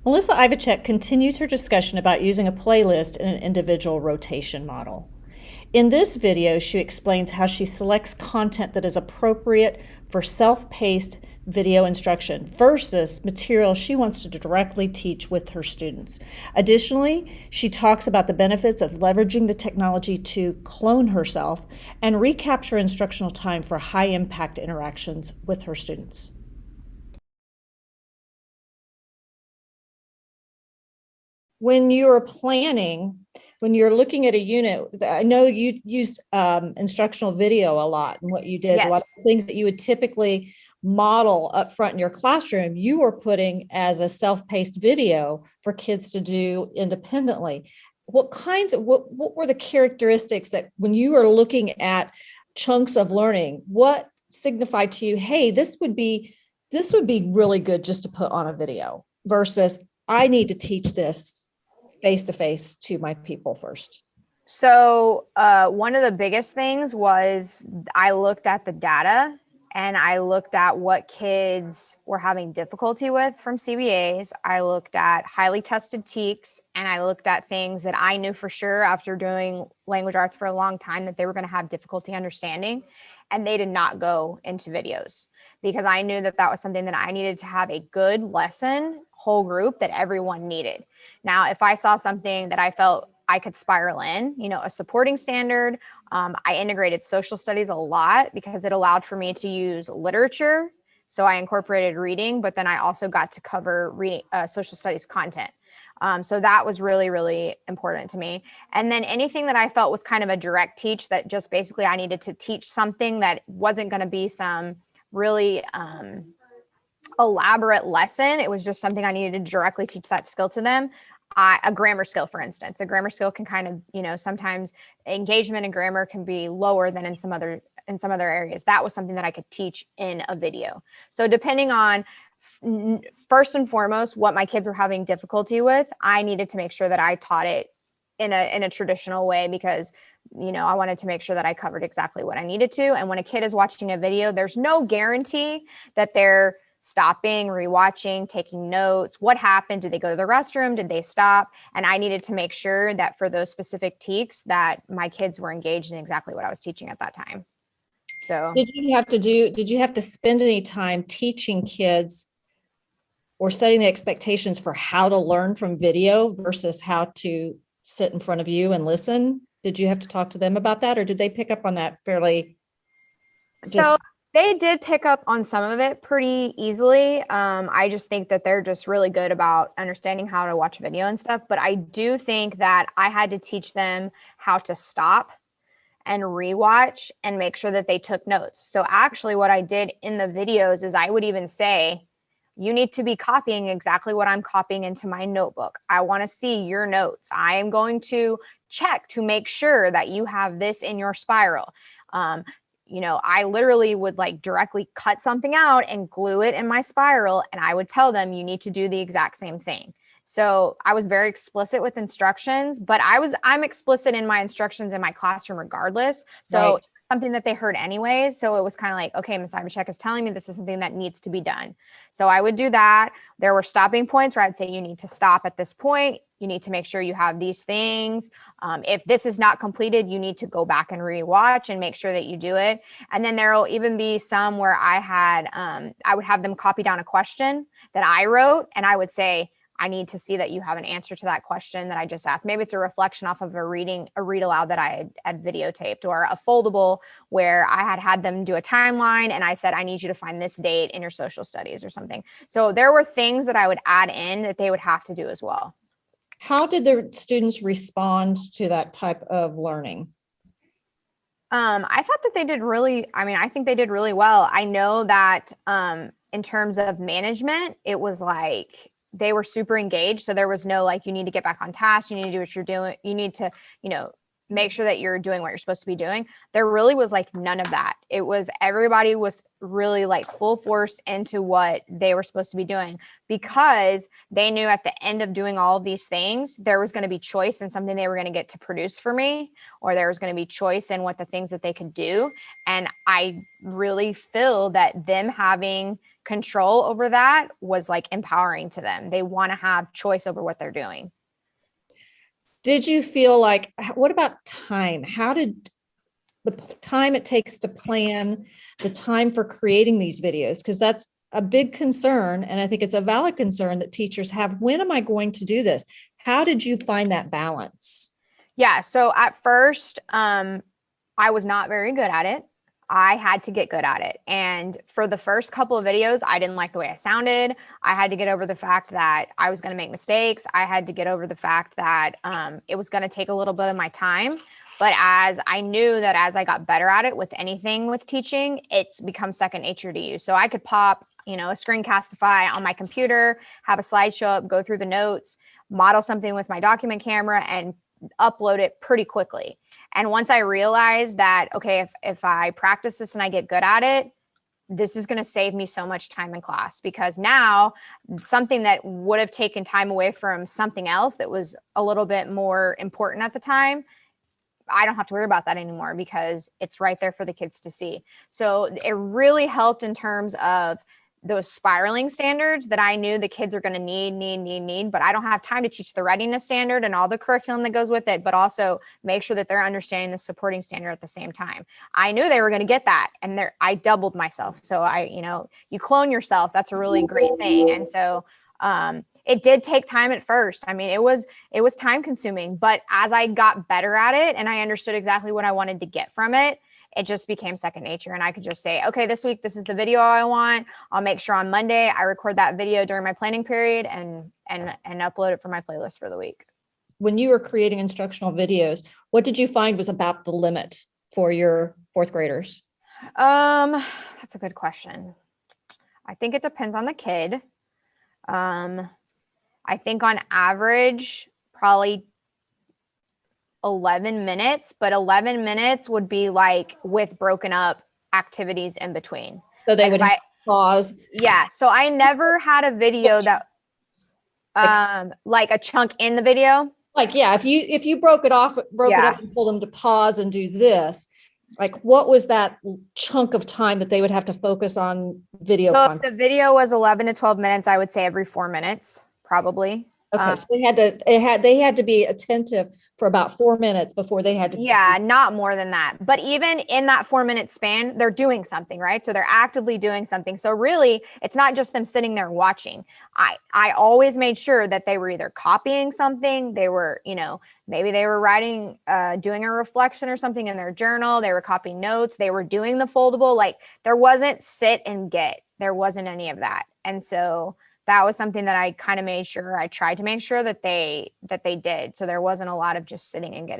Melissa Ivicic continues her discussion about using a playlist in an individual rotation model. In this video, she explains how she selects content that is appropriate for self-paced video instruction versus material she wants to directly teach with her students. Additionally, she talks about the benefits of leveraging the technology to clone herself and recapture instructional time for high-impact interactions with her students. When you're planning, when you're looking at a unit, I know you used instructional video a lot, and what you did, a lot Yes. of things that you would typically model up front in your classroom, you were putting as a self-paced video for kids to do independently. What were the characteristics that when you were looking at chunks of learning, what signified to you, hey, this would be really good just to put on a video versus I need to teach this face to face to my people first? So one of the biggest things was I looked at the data and I looked at what kids were having difficulty with from CBAs. I looked at highly tested TEKs, and I looked at things that I knew for sure after doing language arts for a long time that they were going to have difficulty understanding. And they did not go into videos because I knew that that was something that I needed to have a good lesson, whole group that everyone needed. Now, if I saw something that I felt I could spiral in, a supporting standard. I integrated social studies a lot because it allowed for me to use literature. So I incorporated reading, but then I also got to cover reading, social studies content. So that was really, really important to me. And then anything that I felt was kind of a direct teach that just basically I needed to teach something that wasn't going to be some really elaborate lesson. It was just something I needed to directly teach that skill to them. A grammar skill, for instance, a grammar skill can kind of, sometimes engagement in grammar can be lower than in some other areas. That was something that I could teach in a video. So depending on first and foremost what my kids were having difficulty with, I needed to make sure that I taught it in a traditional way because I wanted to make sure that I covered exactly what I needed to. And when a kid is watching a video, there's no guarantee that they're stopping, rewatching, taking notes. What happened? Did they go to the restroom? Did they stop? And I needed to make sure that for those specific TEKs that my kids were engaged in exactly what I was teaching at that time. So Did you have to spend any time teaching kids or setting the expectations for how to learn from video versus how to sit in front of you and listen? Did you have to talk to them about that, or did they pick up on that fairly just? So they did pick up on some of it pretty easily. I just think that they're just really good about understanding how to watch video and stuff. But I do think that I had to teach them how to stop and rewatch and make sure that they took notes. So actually what I did in the videos is I would even say, you need to be copying exactly what I'm copying into my notebook. I want to see your notes. I am going to check to make sure that you have this in your spiral. I literally would like directly cut something out and glue it in my spiral. And I would tell them, you need to do the exact same thing. So I was very explicit with instructions, but I'm explicit in my instructions in my classroom regardless. So Right. something that they heard anyways. So it was kind of like, okay, Ms. Ivicic is telling me this is something that needs to be done. So I would do that. There were stopping points where I'd say, you need to stop at this point. You need to make sure you have these things. If this is not completed, you need to go back and rewatch and make sure that you do it. And then there will even be some where I would have them copy down a question that I wrote, and I would say, I need to see that you have an answer to that question that I just asked. Maybe it's a reflection off of a read aloud that I had videotaped, or a foldable where I had them do a timeline and I said, I need you to find this date in your social studies or something. So there were things that I would add in that they would have to do as well. How did the students respond to that type of learning? I thought that they did I think they did really well. I know that in terms of management, it was like they were super engaged. So there was no like, you need to get back on task. You need to do what you're doing. You need to, you know, make sure that you're doing what you're supposed to be doing. There really was like none of that. It was, everybody was really like full force into what they were supposed to be doing, because they knew at the end of doing all of these things, there was going to be choice in something they were going to get to produce for me, or there was going to be choice in what the things that they could do. And I really feel that them having control over that was like empowering to them. They want to have choice over what they're doing. Did you feel like, what about time? How did the time it takes to plan, the time for creating these videos? Because that's a big concern. And I think it's a valid concern that teachers have. When am I going to do this? How did you find that balance? Yeah. So at first, I was not very good at it. I had to get good at it. And for the first couple of videos, I didn't like the way I sounded. I had to get over the fact that I was going to make mistakes. I had to get over the fact that it was going to take a little bit of my time. But as I knew that as I got better at it with anything with teaching, it's become second nature to you. So I could pop, a screencastify on my computer, have a slideshow up, go through the notes, model something with my document camera, and upload it pretty quickly. And once I realized that, okay, if I practice this and I get good at it, this is going to save me so much time in class, because now something that would have taken time away from something else that was a little bit more important at the time, I don't have to worry about that anymore, because it's right there for the kids to see. So it really helped in terms of those spiraling standards that I knew the kids are going to need, but I don't have time to teach the readiness standard and all the curriculum that goes with it, but also make sure that they're understanding the supporting standard at the same time. I knew they were going to get that, and I doubled myself. So you clone yourself. That's a really great thing. And so it did take time at first. I mean, it was time consuming, but as I got better at it and I understood exactly what I wanted to get from it, it just became second nature. And I could just say, okay, this week, this is the video I want. I'll make sure on Monday I record that video during my planning period and upload it for my playlist for the week. When you were creating instructional videos, what did you find was about the limit for your fourth graders? That's a good question. I think it depends on the kid. I think on average, probably 11 minutes, but 11 minutes would be like with broken up activities in between. So they would pause. Yeah. So I never had a video that, like a chunk in the video. Like, yeah, if you broke it up and told them to pause and do this, like what was that chunk of time that they would have to focus on video? So if the video was 11 to 12 minutes, I would say every 4 minutes, probably. Okay. So they had to be attentive for about 4 minutes before they had to. Yeah, not more than that. But even in that 4 minute span, they're doing something, right? So they're actively doing something. So really, it's not just them sitting there watching. I always made sure that they were either copying something, they were, maybe they were writing, doing a reflection or something in their journal, they were copying notes, they were doing the foldable. Like there wasn't sit and get. There wasn't any of that. And so that was something that I kind of made sure, I tried to make sure that they did. So there wasn't a lot of just sitting and getting